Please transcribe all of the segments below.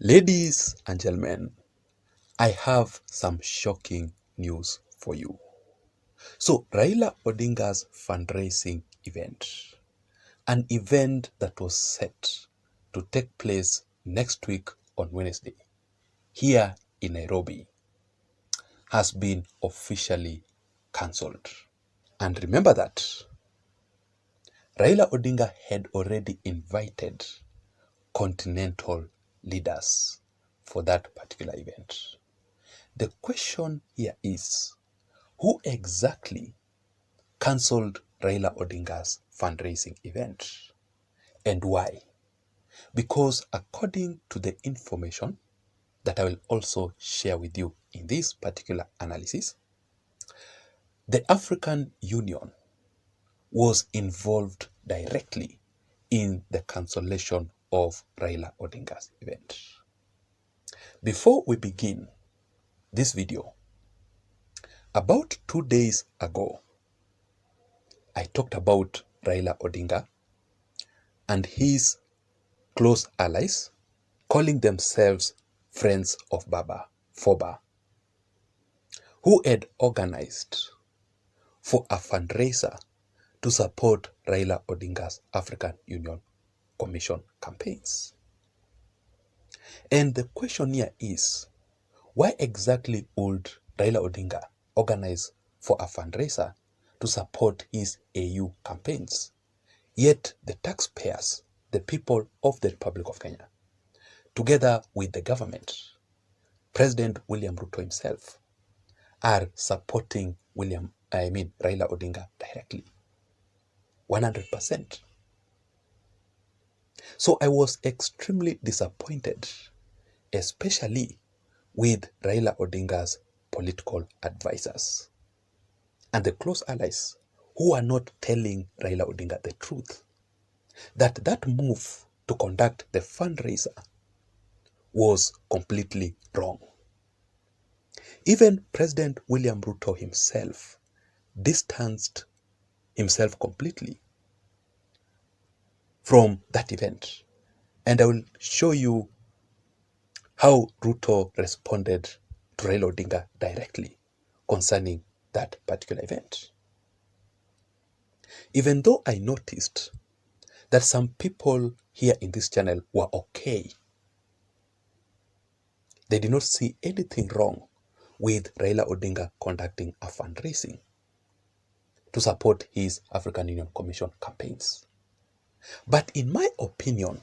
Ladies and gentlemen, I have some shocking news for you. So, Raila Odinga's fundraising event, an event that was set to take place next week on Wednesday, here in Nairobi, has been officially cancelled. And remember that Raila Odinga had already invited continental leaders for that particular event. The question here is, who exactly cancelled Raila Odinga's fundraising event and why? Because according to the information that I will also share with you in this particular analysis, the African Union was involved directly in the cancellation of Raila Odinga's event. Before we begin this video, about 2 days ago, I talked about Raila Odinga and his close allies calling themselves Friends of Baba, FOBA, who had organized for a fundraiser to support Raila Odinga's African Union Commission campaigns. And the question here is, why exactly would Raila Odinga organize for a fundraiser to support his AU campaigns? Yet the taxpayers, the people of the Republic of Kenya, together with the government, President William Ruto himself, are supporting Raila Odinga directly, 100%. So I was extremely disappointed, especially with Raila Odinga's political advisors and the close allies who are not telling Raila Odinga the truth, that move to conduct the fundraiser was completely wrong. Even President William Ruto himself distanced himself completely from that event. And I will show you how Ruto responded to Raila Odinga directly concerning that particular event. Even though I noticed that some people here in this channel were okay, they did not see anything wrong with Raila Odinga conducting a fundraising to support his African Union Commission campaigns. But in my opinion,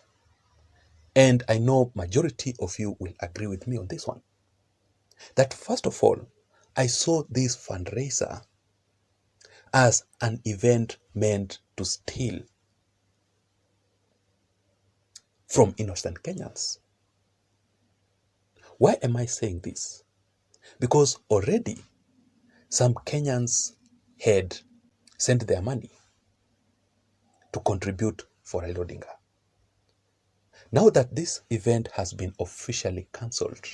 and I know majority of you will agree with me on this one, that first of all, I saw this fundraiser as an event meant to steal from innocent Kenyans. Why am I saying this? Because already some Kenyans had sent their money to contribute for Raila Odinga. Now that this event has been officially cancelled,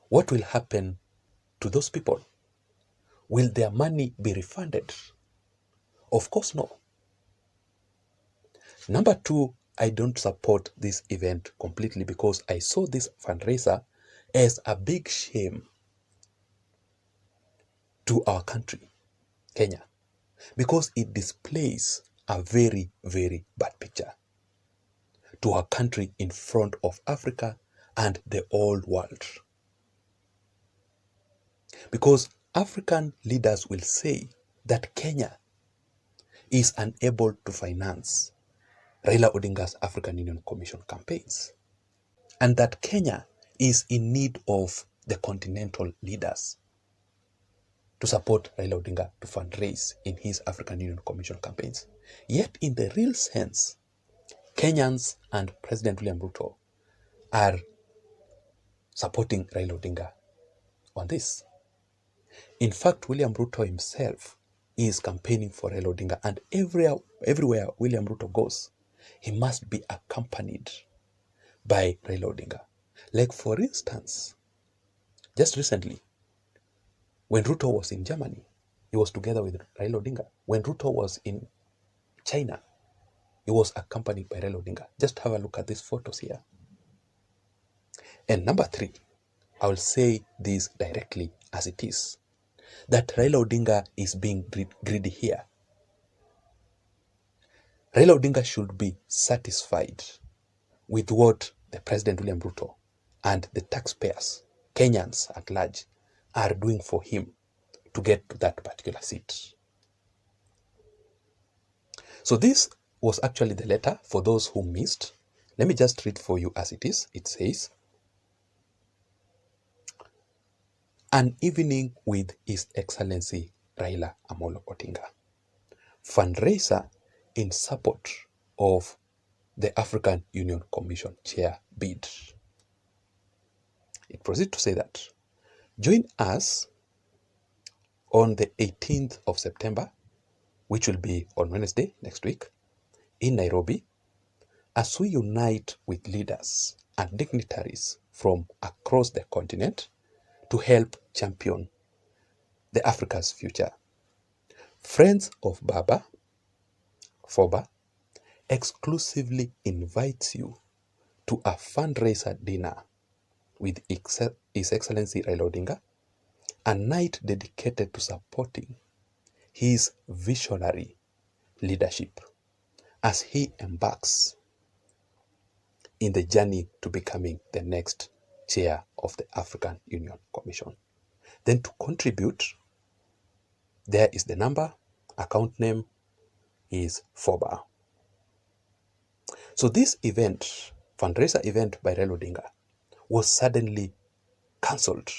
what will happen to those people? Will their money be refunded? Of course no. Number two, I don't support this event completely because I saw this fundraiser as a big shame to our country, Kenya, because it displays a very, very bad picture to our country in front of Africa and the whole world. Because African leaders will say that Kenya is unable to finance Raila Odinga's African Union Commission campaigns, and that Kenya is in need of the continental leaders to support Raila Odinga to fundraise in his African Union Commission campaigns. Yet in the real sense, Kenyans and President William Ruto are supporting Raila Odinga on this. In fact, William Ruto himself is campaigning for Raila Odinga, and everywhere William Ruto goes, he must be accompanied by Raila Odinga. Like for instance, just recently, when Ruto was in Germany, he was together with Raila Odinga. When Ruto was in China, he was accompanied by Raila Odinga. Just have a look at these photos here. And number three, I will say this directly as it is, that Raila Odinga is being greedy here. Raila Odinga should be satisfied with what the President William Ruto and the taxpayers, Kenyans at large, are doing for him to get to that particular seat. So this was actually the letter for those who missed. Let me just read for you as it is. It says, "An evening with His Excellency Raila Amolo Odinga. Fundraiser in support of the African Union Commission Chair bid." It proceeds to say that, "Join us on the 18th of September, which will be on Wednesday next week, in Nairobi, as we unite with leaders and dignitaries from across the continent to help champion the Africa's future. Friends of Baba, FOBA, exclusively invites you to a fundraiser dinner with His Excellency Raila Odinga, a night dedicated to supporting his visionary leadership as he embarks in the journey to becoming the next chair of the African Union Commission. Then to contribute, there is the number, account name is FOBA." So this event, fundraiser event by Raila Odinga, was suddenly cancelled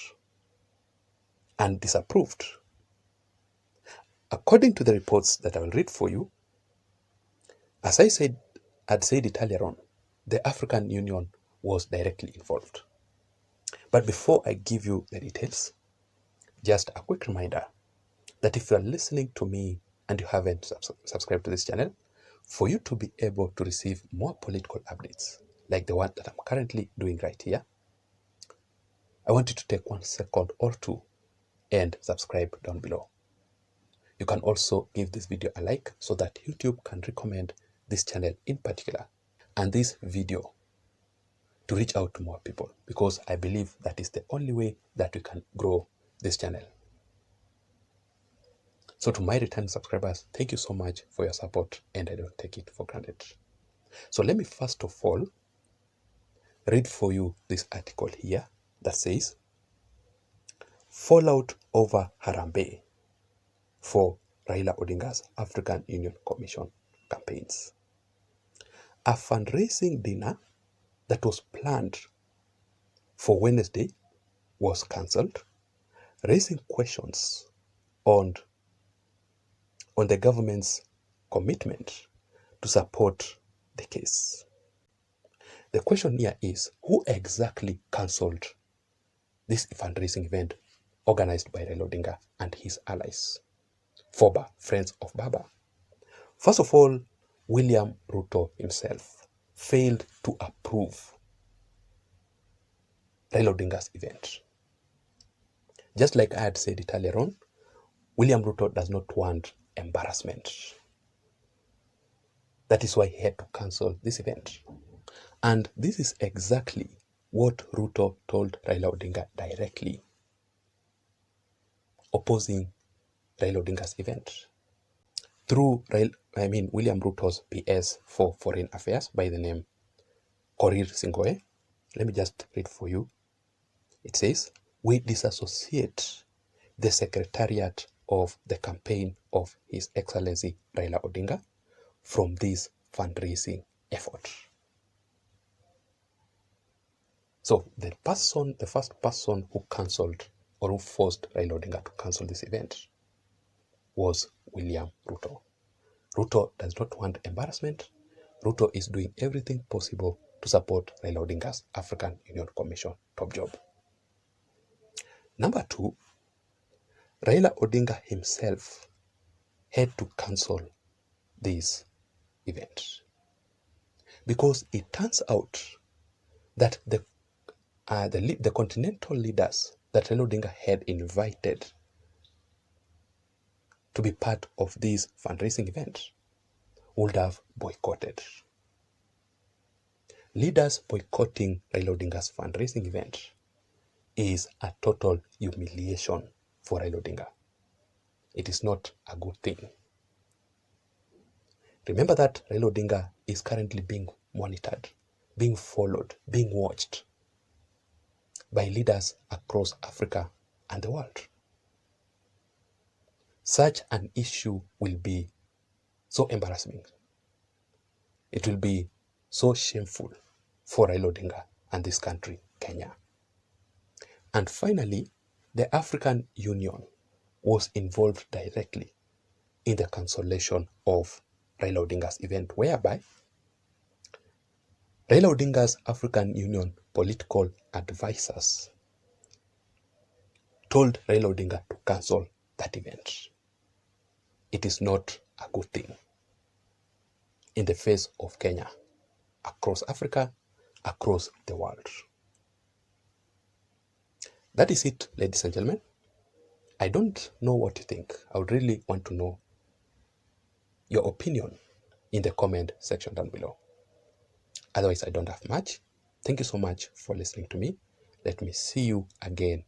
and disapproved. According to the reports that I will read for you, as I'd said it earlier on, the African Union was directly involved. But before I give you the details, just a quick reminder that if you are listening to me and you haven't subscribed to this channel, for you to be able to receive more political updates like the one that I'm currently doing right here, I want you to take 1 second or two and subscribe down below. You can also give this video a like so that YouTube can recommend this channel in particular and this video to reach out to more people, because I believe that is the only way that we can grow this channel. So to my return subscribers, thank you so much for your support, and I don't take it for granted. So let me first of all read for you this article here that says, "Fallout over Harambee for Raila Odinga's African Union Commission campaigns." A fundraising dinner that was planned for Wednesday was cancelled, raising questions on the government's commitment to support the case. The question here is, who exactly cancelled this fundraising event organized by Raila Odinga and his allies, FOBA, Friends of Baba? First of all, William Ruto himself failed to approve Raila Odinga's event. Just like I had said it earlier on, William Ruto does not want embarrassment. That is why he had to cancel this event. And this is exactly what Ruto told Raila Odinga directly, opposing Raila Odinga's event. Through William Ruto's PS for Foreign Affairs by the name Korir Singoe, let me just read for you. It says, "We disassociate the secretariat of the campaign of His Excellency Raila Odinga from this fundraising effort." So the first person who cancelled or who forced Raila Odinga to cancel this event was William Ruto. Ruto does not want embarrassment. Ruto is doing everything possible to support Raila Odinga's African Union Commission top job. Number two, Raila Odinga himself had to cancel this event because it turns out that the continental leaders that Raila Odinga had invited to be part of this fundraising event would have boycotted. Leaders boycotting Raila Odinga's fundraising event is a total humiliation for Raila Odinga. It is not a good thing. Remember that Raila Odinga is currently being monitored, being followed, being watched by leaders across Africa and the world. Such an issue will be so embarrassing. It will be so shameful for Raila Odinga and this country, Kenya. And finally, the African Union was involved directly in the cancellation of Raila Odinga's event, whereby Raila Odinga's African Union political advisors told Raila Odinga to cancel that event. It is not a good thing in the face of Kenya, across Africa, across the world. That is it, ladies and gentlemen. I don't know what you think. I would really want to know your opinion in the comment section down below. Otherwise, I don't have much. Thank you so much for listening to me. Let me see you again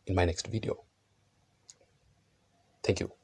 in my next video. Thank you.